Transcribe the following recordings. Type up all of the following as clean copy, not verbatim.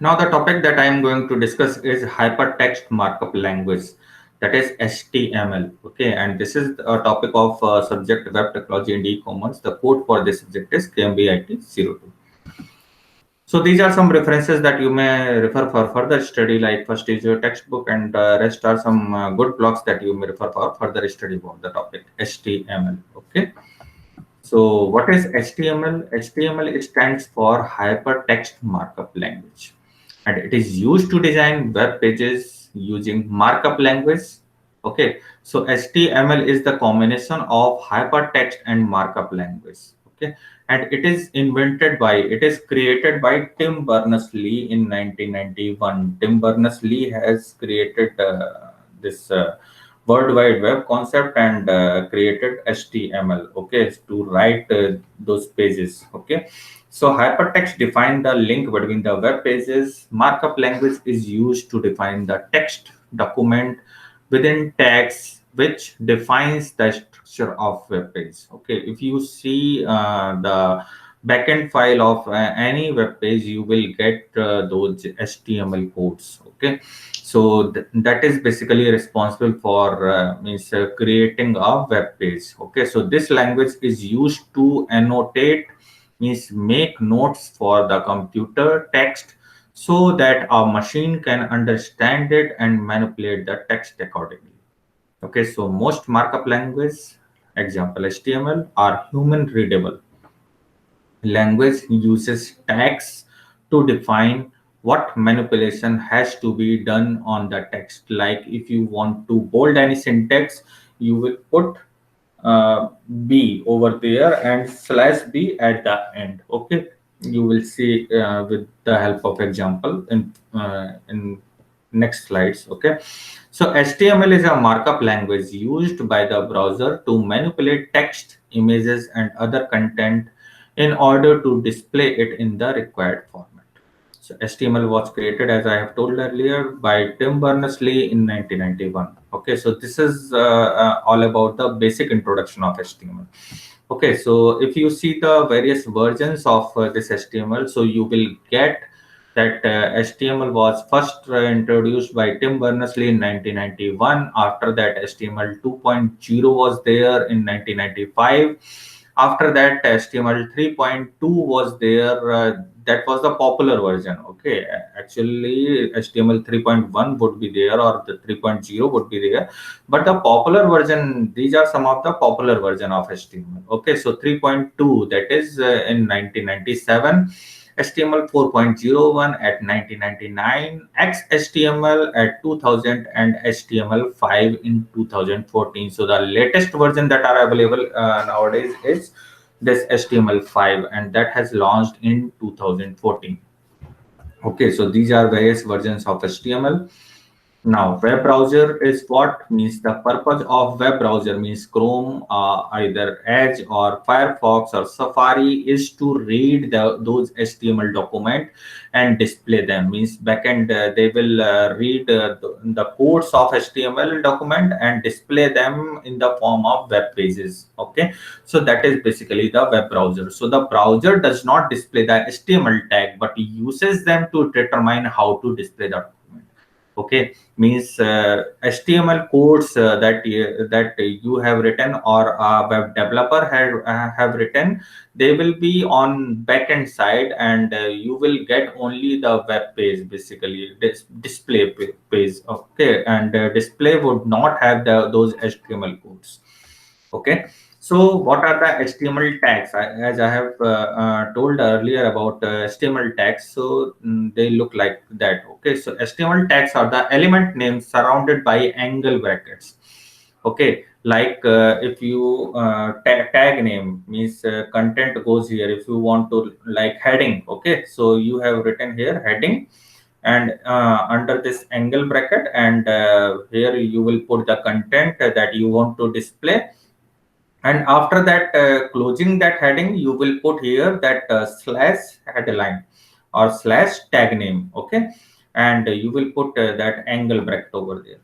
Now, the topic that I am going to discuss is hypertext markup language, that is HTML. Okay, and this is a topic of subject web technology and e-commerce. The code for this subject is KMBIT-02. So these are some references that you may refer for further study. Like first is your textbook, and rest are some good blogs that you may refer for further study about the topic HTML. Okay. So what is HTML? HTML stands for Hypertext Markup Language, and it is used to design web pages using markup language. Okay, so HTML is the combination of hypertext and markup language. Okay, and it is created by Tim Berners-Lee in 1991. Tim Berners-Lee has created this World Wide Web concept and created HTML. Okay, to write those pages. Okay, so hypertext define the link between the web pages. Markup language is used to define the text document within tags, which defines the structure of web page. Okay, if you see the backend file of any web page, you will get those HTML codes. Okay, so that is basically responsible for means creating a web page. Okay, so this language is used to annotate, means make notes for the computer text so that a machine can understand it and manipulate the text accordingly. Okay, so most markup language, example HTML, are human readable. Language uses tags to define what manipulation has to be done on the text. Like if you want to bold any syntax, you will put B over there and slash B at the end. Okay, you will see with the help of example in next slides. Okay, so HTML is a markup language used by the browser to manipulate text, images, and other content in order to display it in the required format. So HTML was created, as I have told earlier, by Tim Berners-Lee in 1991. Okay, so this is all about the basic introduction of HTML. Okay, so if you see the various versions of this HTML, so you will get that HTML was first introduced by Tim Berners-Lee in 1991. After that, HTML 2.0 was there in 1995. After that, HTML 3.2 was there. That was the popular version. Okay, actually, HTML 3.1 would be there, or the 3.0 would be there. But the popular version, these are some of the popular version of HTML. Okay, so 3.2, that is in 1997. HTML 4.01 at 1999, XHTML at 2000, and HTML5 in 2014. So the latest version that are available nowadays is this HTML5, and that has launched in 2014. Okay, so these are various versions of HTML. Now, web browser is what means the purpose of web browser means Chrome, either Edge or Firefox or Safari is to read those HTML document and display them. Means backend they will read the codes of HTML document and display them in the form of web pages. Okay, so that is basically the web browser. So the browser does not display the HTML tag, but uses them to determine how to display the document. Okay, means HTML codes that you have written or a web developer have written, they will be on backend side, and you will get only the web page, basically display page. Okay, and display would not have those HTML codes. Okay, so what are the HTML tags? As I have told earlier about HTML tags, so they look like that. Okay, so HTML tags are the element names surrounded by angle brackets. Okay, like if you tag name means content goes here. If you want to like heading, okay, so you have written here heading, and under this angle bracket, and here you will put the content that you want to display, and after that closing that heading, you will put here that slash headline or slash tag name. Okay, and you will put that angle bracket over there.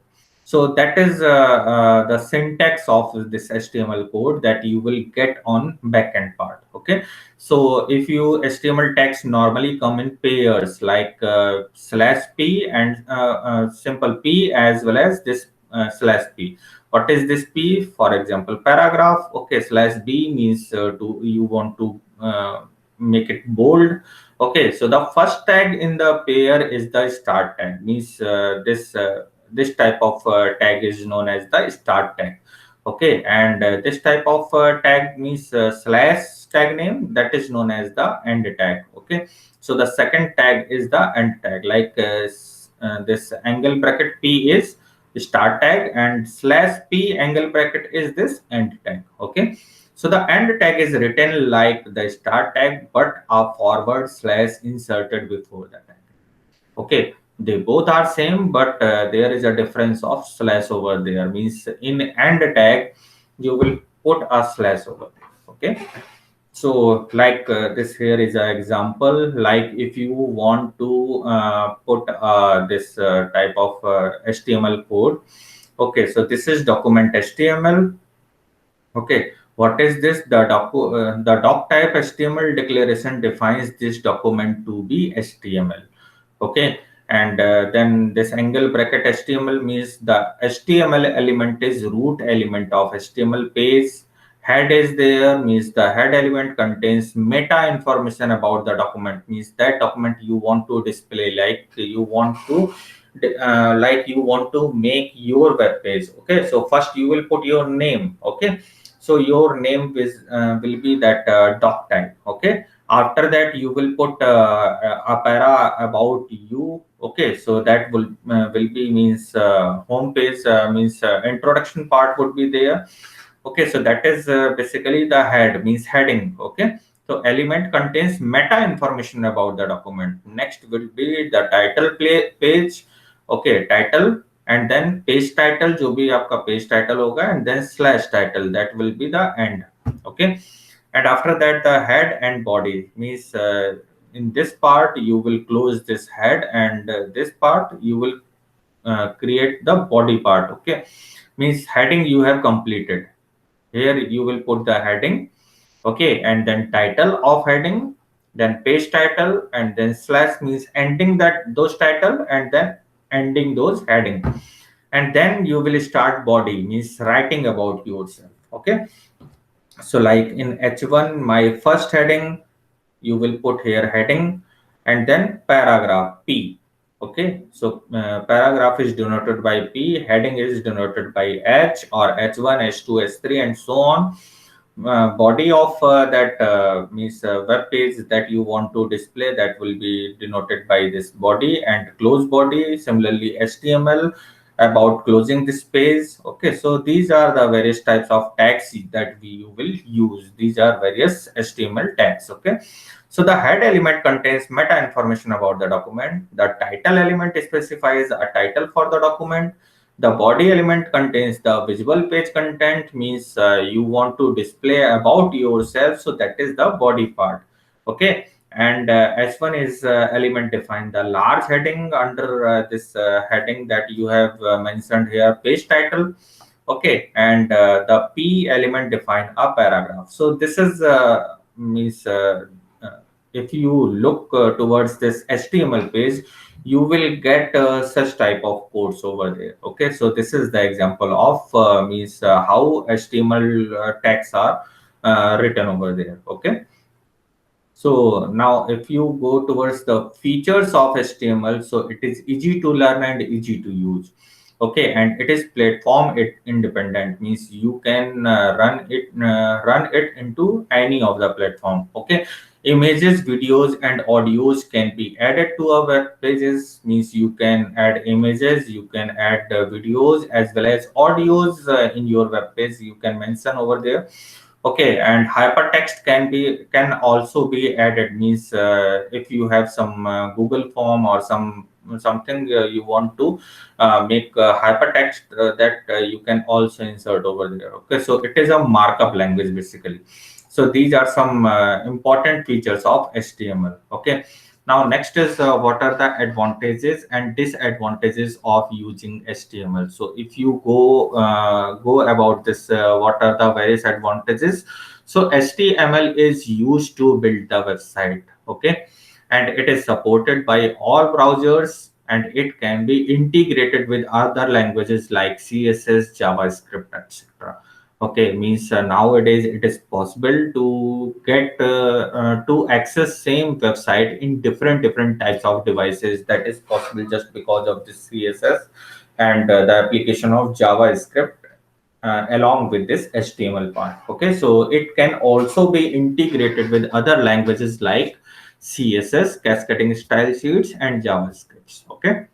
So that is the syntax of this HTML code that you will get on backend part. Okay, so if you HTML tags normally come in pairs like /p and simple p, as well as this /p. What is this p? For example, paragraph. Okay, /b means to you want to make it bold. Okay, so the first tag in the pair is the start tag, means this type of tag is known as the start tag. Okay, and this type of tag means slash tag name, that is known as the end tag. Okay, so the second tag is the end tag, like this angle bracket p is start tag, and /p angle bracket is this end tag. Okay, so the end tag is written like the start tag, but a forward slash inserted before the tag. Okay, they both are same, but there is a difference of slash over there. Means in end tag, you will put a slash over there. Okay, so like this here is an example. Like if you want to put this type of HTML code. Okay, so this is document HTML. Okay, what is this? The doc type HTML declaration defines this document to be HTML. Okay, and then this angle bracket HTML means the HTML element is root element of HTML page. Head is there, means the head element contains meta information about the document, means that document you want to display, like you want to make your web page. Okay, so first you will put your name. Okay, so your name is will be that doc type. Okay, after that you will put a para about you. Okay, so that will be means home page, means introduction part would be there. Okay, so that is basically the head, means heading. Okay, so element contains meta information about the document. Next will be the title page. Okay, title, and then page title, जो भी आपका page title होगा, and then slash title, that will be the end. Okay, and after that the head and body, means in this part you will close this head, and this part you will create the body part. Okay, means heading you have completed. Here you will put the heading. Okay, and then title of heading, then page title, and then slash means ending that those title, and then ending those heading, and then you will start body, means writing about yourself. Okay, so like in h1, my first heading, you will put here heading, and then paragraph p. Okay, so paragraph is denoted by p, heading is denoted by h or h1, h2, h3, and so on. Body of that means web page that you want to display, that will be denoted by this body, and close body, similarly HTML about closing this page. Okay, so these are the various types of tags that we will use. These are various HTML tags. Okay, so the head element contains meta information about the document. The title element specifies a title for the document. The body element contains the visual page content, means you want to display about yourself, so that is the body part. Okay, and h1 is element define the large heading. Under this heading that you have mentioned here, page title. Okay, and the p element define a paragraph. So this is means if you look towards this HTML page, you will get such type of codes over there. Okay, so this is the example of means how HTML tags are written over there. Okay, so now if you go towards the features of HTML, so it is easy to learn and easy to use. Okay, and it is platform independent, means you can run it into any of the platform. Okay, images, videos, and audios can be added to our web pages, means you can add images, you can add videos, as well as audios in your web page, you can mention over there. Okay, and hypertext can also be added, means if you have some Google form or something you want to make hypertext, that you can also insert over there. Okay, so it is a markup language basically. So these are some important features of HTML. Okay, Now, next is what are the advantages and disadvantages of using HTML. So, if you go about this, what are the various advantages? So, HTML is used to build the website, okay, and it is supported by all browsers, and it can be integrated with other languages like CSS, JavaScript, etc. Okay, means nowadays it is possible to get to access same website in different types of devices. That is possible just because of this CSS and the application of JavaScript along with this HTML part. Okay, so it can also be integrated with other languages like CSS, cascading style sheets, and JavaScript. Okay.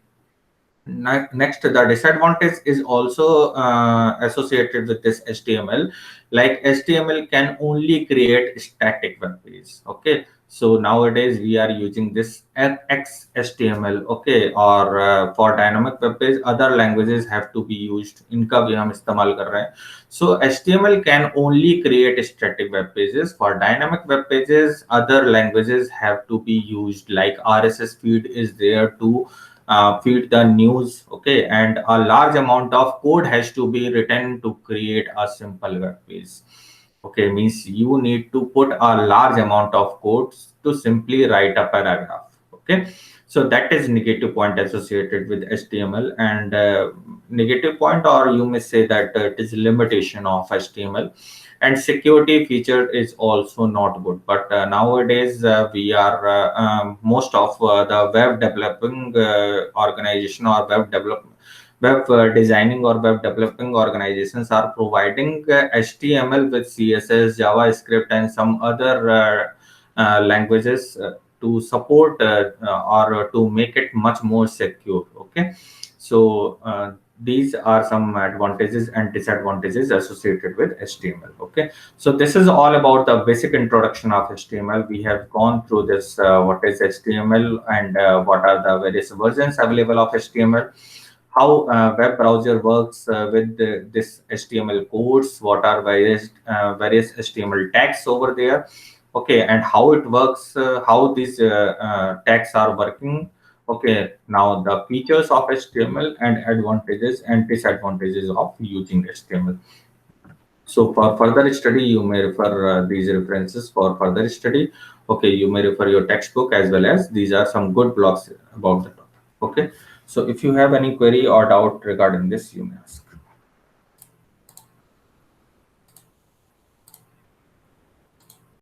Next, the disadvantage is also associated with this HTML. Like HTML can only create static web pages. Okay, so nowadays we are using this XHTML. Okay, or for dynamic web page, other languages have to be used. इनका भी हम इस्तेमाल कर रहे हैं. So HTML can only create static web pages. For dynamic web pages, other languages have to be used. Like RSS feed is there to feed the news, okay, and a large amount of code has to be written to create a simple web page. Okay, means you need to put a large amount of codes to simply write a paragraph. Okay, so that is negative point associated with HTML. And negative point, or you may say that it is limitation of HTML. And security feature is also not good. But nowadays we are most of the web developing organization or web designing or web developing organizations are providing HTML with CSS, JavaScript, and some other languages to support or to make it much more secure. Okay, so these are some advantages and disadvantages associated with HTML. Okay, so this is all about the basic introduction of HTML. We have gone through this, what is HTML, and what are the various versions available of HTML, how web browser works with this HTML codes, what are various HTML tags over there, okay, and how it works, how these tags are working. Okay, now the features of HTML and advantages and disadvantages of using HTML. So for further study, you may refer these references for further study. Okay, you may refer your textbook, as well as these are some good blogs about the topic. Okay, so if you have any query or doubt regarding this, you may ask.